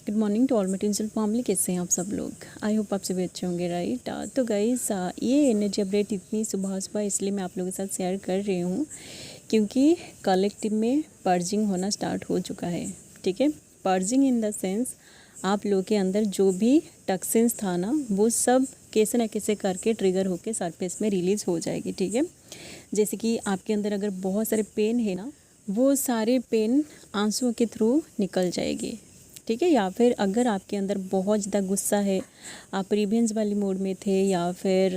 Good morning to all my tinsel family. कैसे हैं आप सब लोग? आई होप आप सभी अच्छे होंगे, राइट। तो गाइस, ये एनर्जी अपडेट इतनी सुबह सुबह इसलिए मैं आप लोगों के साथ शेयर कर रही हूँ क्योंकि कलेक्टिव में पर्जिंग होना स्टार्ट हो चुका है। ठीक है, पर्जिंग इन द सेंस आप लोगों के अंदर जो भी टॉक्सिन्स था ना, वो सब कैसे ना कैसे करके ट्रिगर होकर सरफेस में रिलीज़ हो जाएगी। ठीक है, जैसे कि आपके अंदर अगर बहुत सारे पेन है ना, वो सारे पेन आंसुओं के थ्रू निकल जाएगी। ठीक है, या फिर अगर आपके अंदर बहुत ज़्यादा गुस्सा है, आप रिवेंज वाली मोड में थे, या फिर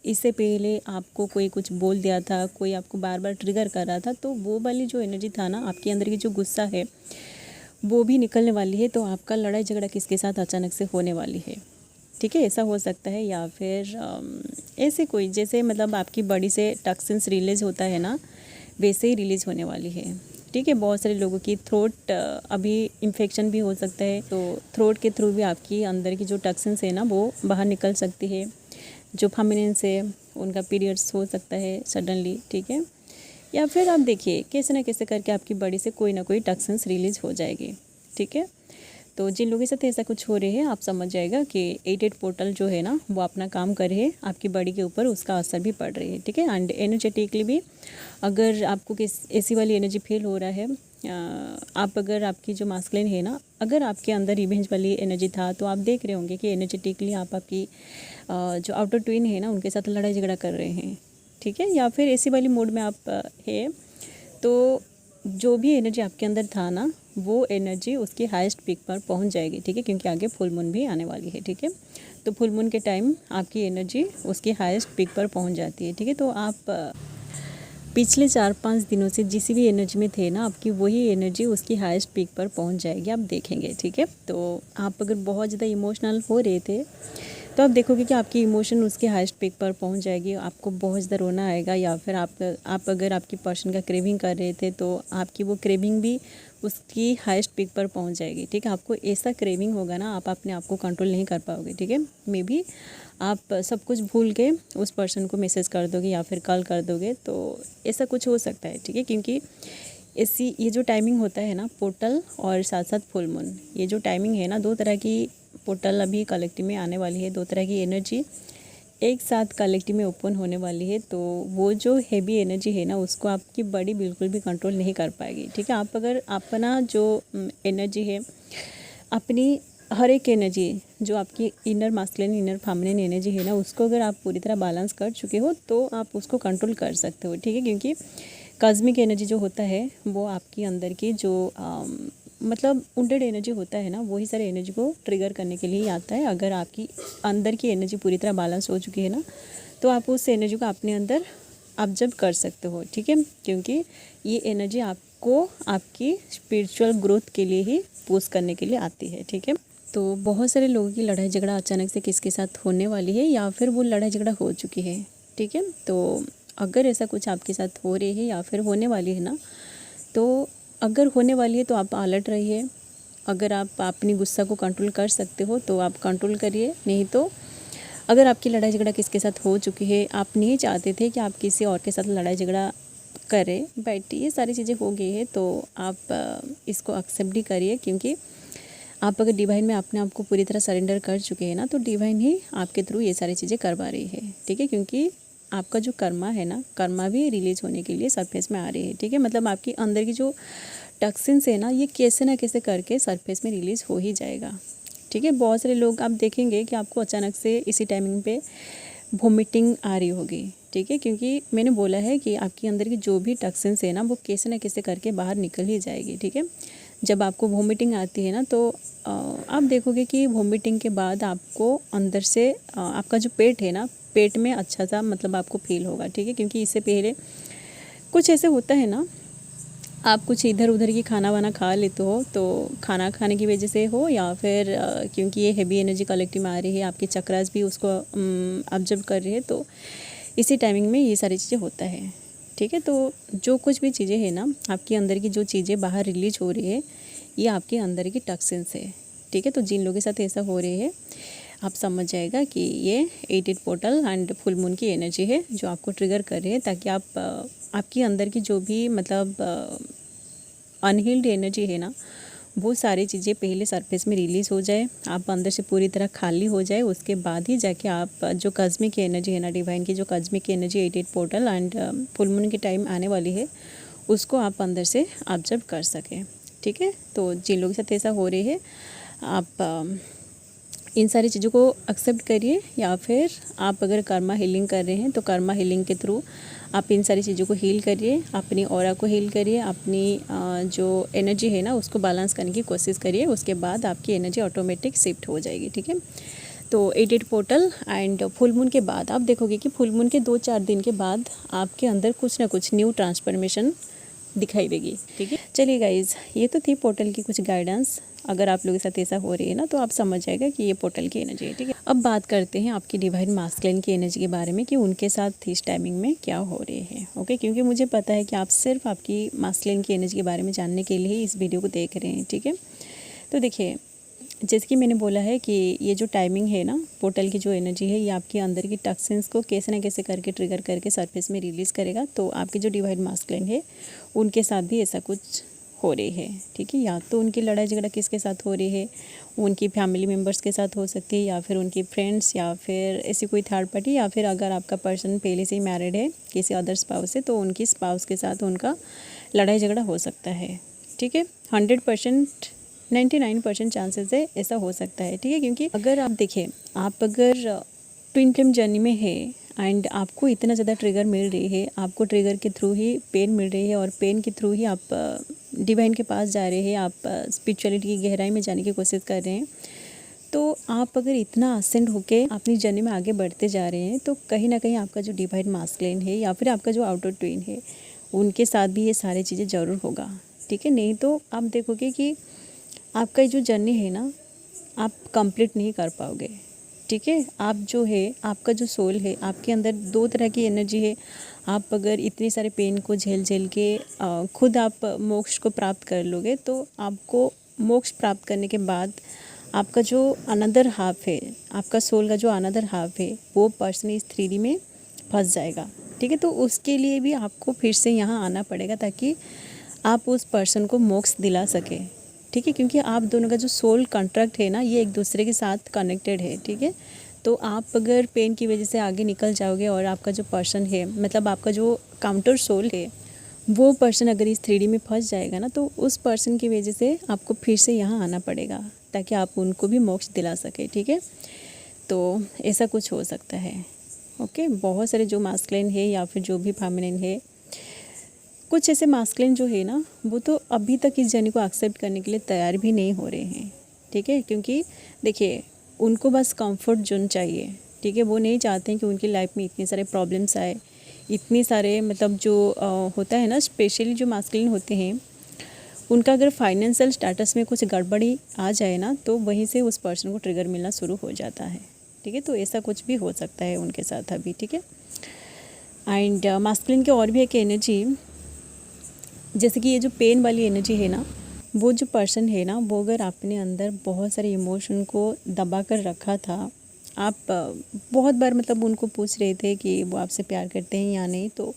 इससे पहले आपको कोई कुछ बोल दिया था, कोई आपको बार बार ट्रिगर कर रहा था, तो वो वाली जो एनर्जी था ना, आपके अंदर की जो गुस्सा है वो भी निकलने वाली है। तो आपका लड़ाई झगड़ा किसके साथ अचानक से होने वाली है। ठीक है, ऐसा हो सकता है। या फिर ऐसे कोई जैसे मतलब आपकी बॉडी से टॉक्सिन्स रिलीज़ होता है ना, वैसे ही रिलीज़ होने वाली है। ठीक है, बहुत सारे लोगों की थ्रोट अभी इन्फेक्शन भी हो सकता है, तो थ्रोट के थ्रू भी आपकी अंदर की जो टॉक्सिन्स है ना, वो बाहर निकल सकती है। जो फेमिनिन्स है उनका पीरियड्स हो सकता है सडनली। ठीक है, या फिर आप देखिए कैसे ना कैसे करके आपकी बॉडी से कोई ना कोई टॉक्सिन्स रिलीज़ हो जाएगी। ठीक है, तो जिन लोगों के साथ ऐसा कुछ हो रहे हैं, आप समझ जाएगा कि 88 पोर्टल जो है ना, वो अपना काम कर रहे हैं, आपकी बॉडी के ऊपर उसका असर भी पड़ रही है। ठीक है, एंड एनर्जेटिकली भी अगर आपको किस ऐसी वाली एनर्जी फील हो रहा है, आप अगर आपकी जो मास्कुलिन है ना, अगर आपके अंदर रिवेंज वाली एनर्जी था, तो आप देख रहे होंगे कि एनर्जेटिकली आप आपकी जो आउटर ट्विन है ना, उनके साथ लड़ाई झगड़ा कर रहे हैं। ठीक है, या फिर ऐसी वाली मोड में आप है, तो जो भी एनर्जी आपके अंदर था ना, वो एनर्जी उसकी हाईएस्ट पीक पर पहुंच जाएगी। ठीक है, क्योंकि आगे फुल मून भी आने वाली है। ठीक है, तो फुल मून के टाइम आपकी एनर्जी उसकी हाईएस्ट पीक पर पहुंच जाती है। ठीक है, तो आप पिछले 4-5 दिनों से जिस भी एनर्जी में थे ना, आपकी वही एनर्जी उसकी हाईएस्ट पीक पर पहुंच जाएगी, आप देखेंगे। ठीक है, तो आप अगर बहुत ज़्यादा इमोशनल हो रहे थे, तो आप देखोगे कि आपकी इमोशन उसके हाईएस्ट पीक पर पहुंच जाएगी, आपको बहुत ज़्यादा रोना आएगा। या फिर आप अगर आपकी पर्सन का क्रेविंग कर रहे थे, तो आपकी वो क्रेविंग भी उसकी हाईएस्ट पीक पर पहुंच जाएगी। ठीक है, आपको ऐसा क्रेविंग होगा ना, आप अपने आप को कंट्रोल नहीं कर पाओगे। ठीक है, मे बी आप सब कुछ भूल के उस पर्सन को मैसेज कर दोगे या फिर कॉल कर दोगे, तो ऐसा कुछ हो सकता है। ठीक है, क्योंकि ऐसी ये जो टाइमिंग होता है ना, पोर्टल और साथ साथ फुल मून, ये जो टाइमिंग है ना, दो तरह की पोर्टल अभी कलेक्टिव में आने वाली है, दो तरह की एनर्जी एक साथ कलेक्टिव में ओपन होने वाली है। तो वो जो हैवी एनर्जी है ना, उसको आपकी बॉडी बिल्कुल भी कंट्रोल नहीं कर पाएगी। ठीक है, आप अगर अपना जो एनर्जी है, अपनी हर एक एनर्जी जो आपकी inner masculine inner feminine energy है ना, उसको अगर आप पूरी तरह बैलेंस कर चुके हो, तो आप उसको कंट्रोल कर सकते हो। ठीक है, क्योंकि कॉस्मिक एनर्जी जो होता है, वो आपकी अंदर की जो मतलब वुंडेड एनर्जी होता है ना, वही सारे एनर्जी को ट्रिगर करने के लिए ही आता है। अगर आपकी अंदर की एनर्जी पूरी तरह बैलेंस हो चुकी है ना, तो आप उस एनर्जी को अपने अंदर ऑब्जर्व कर सकते हो। ठीक है, क्योंकि ये एनर्जी आपको आपकी स्पिरिचुअल ग्रोथ के लिए ही पुश करने के लिए आती है। ठीक है, तो बहुत सारे लोगों की लड़ाई झगड़ा अचानक से किसके साथ होने वाली है, या फिर वो लड़ाई झगड़ा हो चुकी है। ठीक है, तो अगर ऐसा कुछ आपके साथ हो रही है या फिर होने वाली है ना, तो अगर होने वाली है तो आप अलर्ट रहिए। अगर आप अपनी गुस्सा को कंट्रोल कर सकते हो तो आप कंट्रोल करिए, नहीं तो अगर आपकी लड़ाई झगड़ा किसके साथ हो चुकी है, आप नहीं चाहते थे कि आप किसी और के साथ लड़ाई झगड़ा करें, बट ये सारी चीज़ें हो गई है, तो आप इसको एक्सेप्ट भी करिए। क्योंकि आप अगर डिवाइन में अपने आप को पूरी तरह सरेंडर कर चुके हैं ना, तो डिवाइन ही आपके थ्रू ये सारी चीज़ें करवा रही है। ठीक है, क्योंकि आपका जो कर्मा है ना, कर्मा भी रिलीज होने के लिए सरफेस में आ रही है। ठीक है, मतलब आपकी अंदर की जो टॉक्सिन्स है ना, ये कैसे ना कैसे करके सरफेस में रिलीज़ हो ही जाएगा। ठीक है, बहुत सारे लोग आप देखेंगे कि आपको अचानक से इसी टाइमिंग पे वोमिटिंग आ रही होगी। ठीक है, क्योंकि मैंने बोला है कि आपके अंदर की जो भी टॉक्सिन्स है ना, वो कैसे ना कैसे करके बाहर निकल ही जाएगी। ठीक है, जब आपको वोमिटिंग आती है ना, तो आप देखोगे कि वोमिटिंग के बाद आपको अंदर से आपका जो पेट है ना, पेट में अच्छा सा मतलब आपको फील होगा। ठीक है, क्योंकि इससे पहले कुछ ऐसे होता है ना, आप कुछ इधर उधर की खाना वाना खा लेते हो, तो खाना खाने की वजह से हो, या फिर क्योंकि ये हैवी एनर्जी कलेक्टिव में आ रही है, आपके चक्रास भी उसको ऑब्जर्व कर रही है, तो इसी टाइमिंग में ये सारी चीज़ें होता है। ठीक है, तो जो कुछ भी चीज़ें हैं ना, आपके अंदर की जो चीज़ें बाहर रिलीज हो रही है, ये आपके अंदर की टॉक्सिन्स है। ठीक है, तो जिन लोगों के साथ ऐसा हो रही है, आप समझ जाएगा कि ये 88 पोर्टल एंड फुल मून की एनर्जी है जो आपको ट्रिगर कर रही है, ताकि आप आपकी अंदर की जो भी मतलब अनहील्ड एनर्जी है ना, वो सारी चीज़ें पहले सरफेस में रिलीज़ हो जाए, आप अंदर से पूरी तरह खाली हो जाए, उसके बाद ही जाके आप जो कॉस्मिक एनर्जी है ना, डिवाइन की जो cosmic energy 88 portal and full moon की टाइम आने वाली है, उसको आप अंदर से ऑब्जर्व कर सकें। ठीक है, तो जिन लोगों के साथ ऐसा हो रही है, आप इन सारी चीज़ों को एक्सेप्ट करिए, या फिर आप अगर कर्मा हीलिंग कर रहे हैं तो कर्मा हीलिंग के थ्रू आप इन सारी चीज़ों को हील करिए, अपनी ऑरा को हील करिए, अपनी जो एनर्जी है ना उसको बैलेंस करने की कोशिश करिए। उसके बाद आपकी एनर्जी ऑटोमेटिक शिफ्ट हो जाएगी। ठीक है, तो 88 पोर्टल एंड फुल मून के बाद आप देखोगे कि फुल मून के 2-4 दिन के बाद आपके अंदर कुछ ना कुछ न्यू ट्रांसफॉर्मेशन दिखाई देगी। ठीक है, चलिए गाइज, ये तो थी पोर्टल की कुछ गाइडेंस। अगर आप लोगों के साथ ऐसा हो रही है ना, तो आप समझ जाएगा कि ये पोर्टल की एनर्जी है। ठीक है, अब बात करते हैं आपकी डिवाइन मास्कुलिन की एनर्जी के बारे में कि उनके साथ इस टाइमिंग में क्या हो रही है। ओके, क्योंकि मुझे पता है कि आप सिर्फ आपकी मास्कुलिन की एनर्जी के बारे में जानने के लिए ही इस वीडियो को देख रहे हैं। ठीक है, तो देखिए, जैसे कि मैंने बोला है कि ये जो टाइमिंग है ना, पोर्टल की जो एनर्जी है, ये आपके अंदर की टॉक्सिन्स को कैसे ना कैसे करके ट्रिगर करके सरफेस में रिलीज़ करेगा। तो आपकी जो डिवाइन मास्कुलिन है, उनके साथ भी ऐसा कुछ हो रही है। ठीक है, या तो उनकी लड़ाई झगड़ा किसके साथ हो रही है, उनकी फैमिली मेम्बर्स के साथ हो सकती है, या फिर उनकी फ्रेंड्स, या फिर ऐसी कोई थर्ड पार्टी, या फिर अगर आपका पर्सन पहले से ही मैरिड है किसी अदर स्पाउस से, तो उनकी स्पाउस के साथ उनका लड़ाई झगड़ा हो सकता है। ठीक है, 100% 99% चांसेस है ऐसा हो सकता है। ठीक है, क्योंकि अगर आप देखें, आप अगर ट्विन फ्लेम जर्नी में है एंड आपको इतना ज़्यादा ट्रिगर मिल रही है, आपको ट्रिगर के थ्रू ही पेन मिल रही है और पेन के थ्रू ही आप डिवाइन के पास जा रहे हैं, आप स्पिरिचुअलिटी की गहराई में जाने की कोशिश कर रहे हैं, तो आप अगर इतना असेंड होके अपनी जर्नी में आगे बढ़ते जा रहे हैं, तो कहीं ना कहीं आपका जो डिवाइन मास्कुलिन है या फिर आपका जो आउटर ट्विन है, उनके साथ भी ये सारी चीज़ें ज़रूर होगा। ठीक है, नहीं तो आप देखोगे कि आपका जो जर्नी है ना, आप कंप्लीट नहीं कर पाओगे। ठीक है, आप जो है, आपका जो सोल है, आपके अंदर 2 तरह की एनर्जी है। आप अगर इतने सारे पेन को झेल के खुद आप मोक्ष को प्राप्त कर लोगे, तो आपको मोक्ष प्राप्त करने के बाद आपका जो अनदर हाफ है, आपका सोल का जो अनदर हाफ है, वो पर्सन इस 3D में फंस जाएगा। ठीक है, तो उसके लिए भी आपको फिर से यहाँ आना पड़ेगा, ताकि आप उस पर्सन को मोक्ष दिला सके। ठीक है, क्योंकि आप दोनों का जो सोल कॉन्ट्रैक्ट है ना, ये एक दूसरे के साथ कनेक्टेड है। ठीक है, तो आप अगर पेन की वजह से आगे निकल जाओगे और आपका जो पर्सन है, मतलब आपका जो काउंटर सोल है, वो पर्सन अगर इस 3D में फंस जाएगा ना, तो उस पर्सन की वजह से आपको फिर से यहाँ आना पड़ेगा, ताकि आप उनको भी मोक्ष दिला सके। ठीक है, तो ऐसा कुछ हो सकता है। ओके, बहुत सारे जो मास्कुलिन है या फिर जो भी फेमिनिन है, कुछ ऐसे मास्कुलिन जो है ना, वो तो अभी तक इस जर्नी को एक्सेप्ट करने के लिए तैयार भी नहीं हो रहे हैं। ठीक है, क्योंकि देखिए, उनको बस कंफर्ट जोन चाहिए। ठीक है, वो नहीं चाहते हैं कि उनकी लाइफ में इतने सारे प्रॉब्लम्स आए, इतने सारे मतलब जो होता है ना, स्पेशली जो मास्कुलिन होते हैं, उनका अगर फाइनेंशियल स्टेटस में कुछ गड़बड़ी आ जाए ना, तो वहीं से उस पर्सन को ट्रिगर मिलना शुरू हो जाता है। ठीक है, तो ऐसा कुछ भी हो सकता है उनके साथ अभी। ठीक है, एंड मास्कुलिन की और भी एक एनर्जी, जैसे कि ये जो पेन वाली एनर्जी है ना, वो जो पर्सन है ना, वो अगर अपने अंदर बहुत सारे इमोशन को दबा कर रखा था, आप बहुत बार मतलब उनको पूछ रहे थे कि वो आपसे प्यार करते हैं या नहीं, तो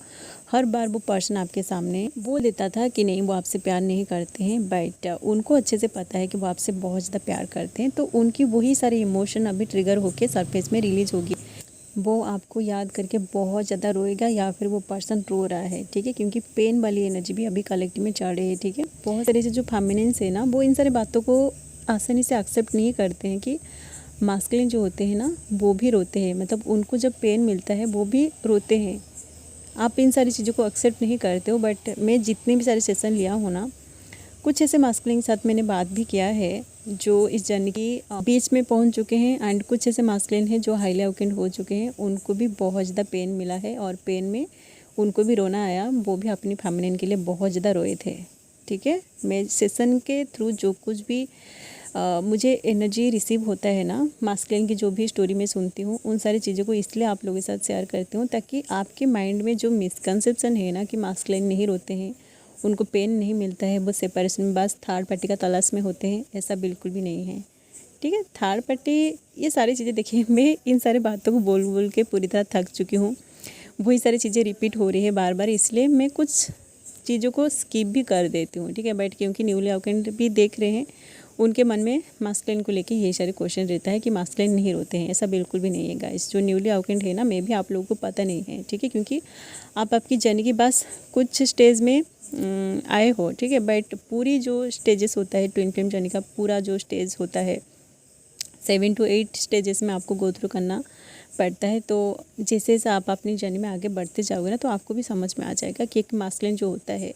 हर बार वो पर्सन आपके सामने बोल देता था कि नहीं, वो आपसे प्यार नहीं करते हैं, बट उनको अच्छे से पता है कि वो आपसे बहुत ज़्यादा प्यार करते हैं। तो उनकी वही सारे इमोशन अभी ट्रिगर होकर सरफेस में रिलीज़ होगी। वो आपको याद करके बहुत ज़्यादा रोएगा, या फिर वो पर्सन रो रहा है। ठीक है, क्योंकि पेन वाली एनर्जी भी अभी कलेक्टिव में चढ़ रही है। ठीक है, बहुत सारे से जो फेमिनिन्स है ना, वो इन सारी बातों को आसानी से एक्सेप्ट नहीं करते हैं कि मास्कुलिन जो होते हैं ना, वो भी रोते हैं, मतलब उनको जब पेन मिलता है वो भी रोते हैं। आप इन सारी चीज़ों को एक्सेप्ट नहीं करते हो, बट मैं जितने भी सारे सेशन लिया हूँ ना, कुछ ऐसे मास्कुलिन के साथ मैंने बात भी किया है जो इस जर्नी की बीच में पहुंच चुके हैं, एंड कुछ ऐसे मास्कुलिन हैं जो हाईली अवेकेंड हो चुके हैं, उनको भी बहुत ज़्यादा पेन मिला है और पेन में उनको भी रोना आया। वो भी अपनी फेमिनिन के लिए बहुत ज़्यादा रोए थे। ठीक है, मैं सेशन के थ्रू जो कुछ भी मुझे एनर्जी रिसीव होता है ना, मास्कुलिन की जो भी स्टोरी मैं सुनती हूँ, उन सारी चीज़ों को इसलिए आप लोगों के साथ शेयर करती हूँ, ताकि आपके माइंड में जो मिसकंसेप्शन है ना कि मास्कुलिन नहीं रोते हैं, उनको पेन नहीं मिलता है, वो सेपरेशन में बस थर्ड पार्टी का तलाश में होते हैं, ऐसा बिल्कुल भी नहीं है। ठीक है, थर्ड पार्टी, ये सारी चीज़ें देखिए, मैं इन सारी बातों को बोल बोल के पूरी तरह थक चुकी हूँ। वही सारी चीज़ें रिपीट हो रही है बार बार, इसलिए मैं कुछ चीज़ों को स्किप भी कर देती हूँ, ठीक है। बट क्योंकि न्यूली अवेकेंड भी देख रहे हैं, उनके मन में मास्कुलिन को लेके यही सारे क्वेश्चन रहता है कि मास्कुलिन नहीं रोते हैं। ऐसा बिल्कुल भी नहीं है गाइस। जो न्यूली अवेकेंड है ना, मे भी आप लोगों को पता नहीं है, ठीक है, क्योंकि आप आपकी जर्नी की बस कुछ स्टेज में आए हो, ठीक है। बट पूरी जो स्टेजेस होता है ट्विन फ्लेम जर्नी का, पूरा जो स्टेज होता है 7 to 8 स्टेजेस में आपको गो थ्रू करना पड़ता है। तो जैसे जैसे आप अपनी जर्नी में आगे बढ़ते जाओगे ना, तो आपको भी समझ में आ जाएगा कि एक मास्कुलिन जो होता है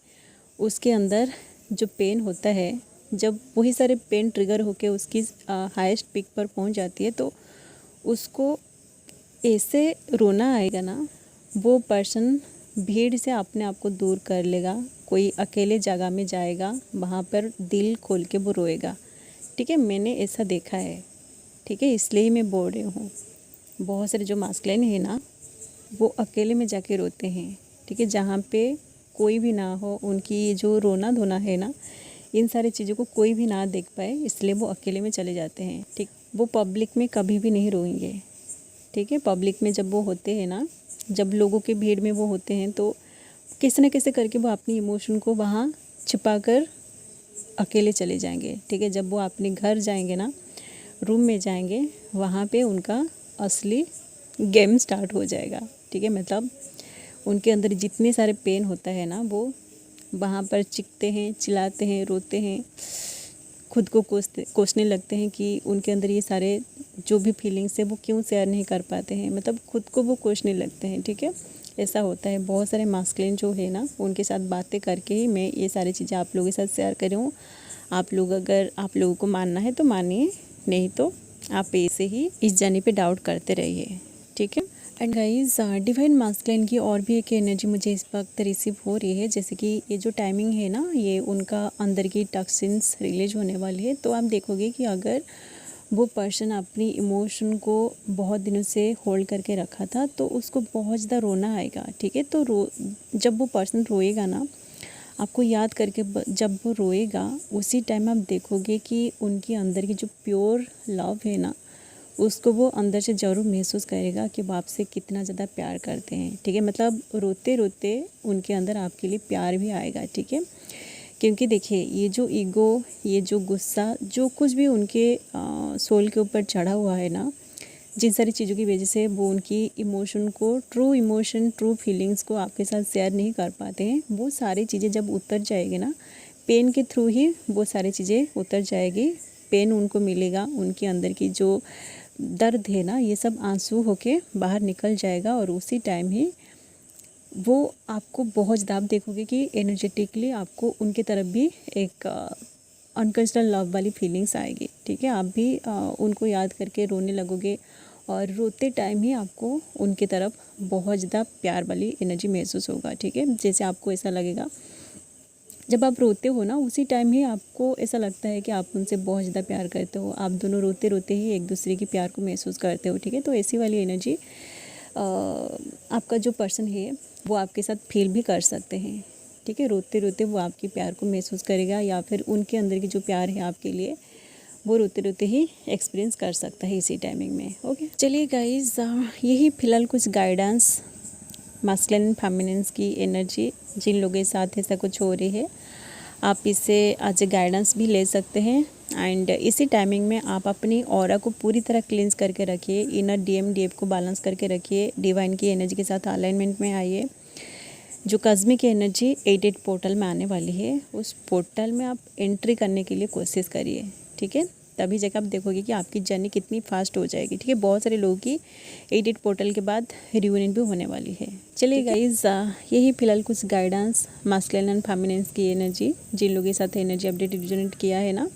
उसके अंदर जो पेन होता है, जब वही सारे पेन ट्रिगर होके उसकी हाईएस्ट पीक पर पहुंच जाती है, तो उसको ऐसे रोना आएगा ना, वो पर्सन भीड़ से अपने आप को दूर कर लेगा, कोई अकेले जगह में जाएगा, वहाँ पर दिल खोल के वो रोएगा, ठीक है। मैंने ऐसा देखा है, ठीक है, इसलिए ही मैं बोल रही हूँ। बहुत सारे जो मास्कुलिन है ना, वो अकेले में जाके रोते हैं, ठीक है, जहाँ पे कोई भी ना हो। उनकी जो रोना धोना है ना, इन सारी चीज़ों को कोई भी ना देख पाए, इसलिए वो अकेले में चले जाते हैं, ठीक। वो पब्लिक में कभी भी नहीं रोएंगे, ठीक है। पब्लिक में जब वो होते हैं ना, जब लोगों के भीड़ में वो होते हैं, तो कैसे न कैसे करके वो अपनी इमोशन को वहाँ छिपा कर अकेले चले जाएंगे, ठीक है। जब वो अपने घर जाएंगे ना, रूम में जाएंगे, वहाँ पे उनका असली गेम स्टार्ट हो जाएगा, ठीक है। मतलब उनके अंदर जितने सारे पेन होता है ना, वो वहाँ पर चीखते हैं, चिल्लाते हैं, रोते हैं, खुद को कोसने लगते हैं कि उनके अंदर ये सारे जो भी फीलिंग्स है वो क्यों शेयर नहीं कर पाते हैं। मतलब खुद को वो कोसने लगते हैं, ठीक है। ऐसा होता है। बहुत सारे मास्कुलिन जो है ना, उनके साथ बातें करके ही मैं ये सारी चीज़ें आप लोगों के साथ शेयर कर रही हूँ। आप लोग, अगर आप लोगों को मानना है तो मानिए, नहीं तो आप ऐसे ही इस जर्नी पे डाउट करते रहिए, ठीक है। एंड गाइज, डिवाइन मास्कुलिन की और भी एक एनर्जी मुझे इस वक्त रिसीव हो रही है। जैसे कि ये जो टाइमिंग है ना, ये उनका अंदर की टॉक्सिन्स रिलीज होने वाली है। तो आप देखोगे कि अगर वो पर्सन अपनी इमोशन को बहुत दिनों से होल्ड करके रखा था, तो उसको बहुत ज़्यादा रोना आएगा, ठीक है। तो जब वो पर्सन रोएगा ना, आपको याद करके जब वो रोएगा, उसी टाइम आप देखोगे कि उनके अंदर की जो प्योर लव है ना, उसको वो अंदर से ज़रूर महसूस करेगा कि वो आपसे कितना ज़्यादा प्यार करते हैं, ठीक है। मतलब रोते रोते उनके अंदर आपके लिए प्यार भी आएगा, ठीक है। क्योंकि देखिए, ये जो ईगो, ये जो गुस्सा, जो कुछ भी उनके सोल के ऊपर चढ़ा हुआ है ना, जिन सारी चीज़ों की वजह से वो उनकी इमोशन को, ट्रू इमोशन, ट्रू फीलिंग्स को आपके साथ शेयर नहीं कर पाते हैं, वो सारी चीज़ें जब उतर जाएगी ना, पेन के थ्रू ही वो सारी चीज़ें उतर जाएगी। पेन उनको मिलेगा, उनके अंदर की जो दर्द है ना, ये सब आंसू होके बाहर निकल जाएगा। और उसी टाइम ही वो आपको बहुत ज़्यादा, आप देखोगे कि एनर्जेटिकली आपको उनकी तरफ भी एक अनकंडीशनल लव वाली फीलिंग्स आएगी, ठीक है। आप भी उनको याद करके रोने लगोगे, और रोते टाइम ही आपको उनकी तरफ बहुत ज़्यादा प्यार वाली एनर्जी महसूस होगा, ठीक है। जैसे आपको ऐसा लगेगा, जब आप रोते हो ना, उसी टाइम ही आपको ऐसा लगता है कि आप उनसे बहुत ज़्यादा प्यार करते हो। आप दोनों रोते रोते ही एक दूसरे की प्यार को महसूस करते हो, ठीक है। तो ऐसी वाली एनर्जी आपका जो पर्सन है वो आपके साथ फील भी कर सकते हैं, ठीक है। रोते रोते वो आपकी प्यार को महसूस करेगा, या फिर उनके अंदर की जो प्यार है आपके लिए, वो रोते रोते ही एक्सपीरियंस कर सकता है इसी टाइमिंग में। ओके, चलिए गाइज, यही फ़िलहाल कुछ गाइडेंस मास्कुलिन एंड फेमिनिन की एनर्जी जिन लोगों के साथ ऐसा कुछ हो रही है, आप इससे आज गाइडेंस भी ले सकते हैं। एंड इसी टाइमिंग में आप अपनी ऑरा को पूरी तरह क्लींस करके रखिए, इनर डीएफ को बैलेंस करके रखिए, डिवाइन की एनर्जी के साथ अलाइनमेंट में आइए। जो कॉस्मिक एनर्जी 8 पोर्टल में आने वाली है, उस पोर्टल में आप एंट्री करने के लिए कोशिश करिए, ठीक है। तभी जगह आप देखोगे कि आपकी जर्नी कितनी फास्ट हो जाएगी, ठीक है। बहुत सारे लोगों की 8 पोर्टल के बाद रियूनियन भी होने वाली है। चलिए गाइज, यही फिलहाल कुछ गाइडेंस मास्कुलिन एंड फेमिनिन की एनर्जी, जिन लोगों के साथ एनर्जी अपडेट रिजोनेट किया है ना,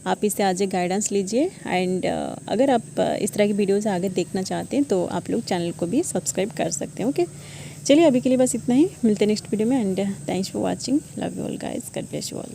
आप इससे आज गाइडेंस लीजिए। एंड अगर आप इस तरह की वीडियोज़ आगे देखना चाहते हैं, तो आप लोग चैनल को भी सब्सक्राइब कर सकते हैं। ओके, चलिए अभी के लिए बस इतना ही, मिलते हैं नेक्स्ट वीडियो में। And thanks for watching, love you all guys, God bless you all.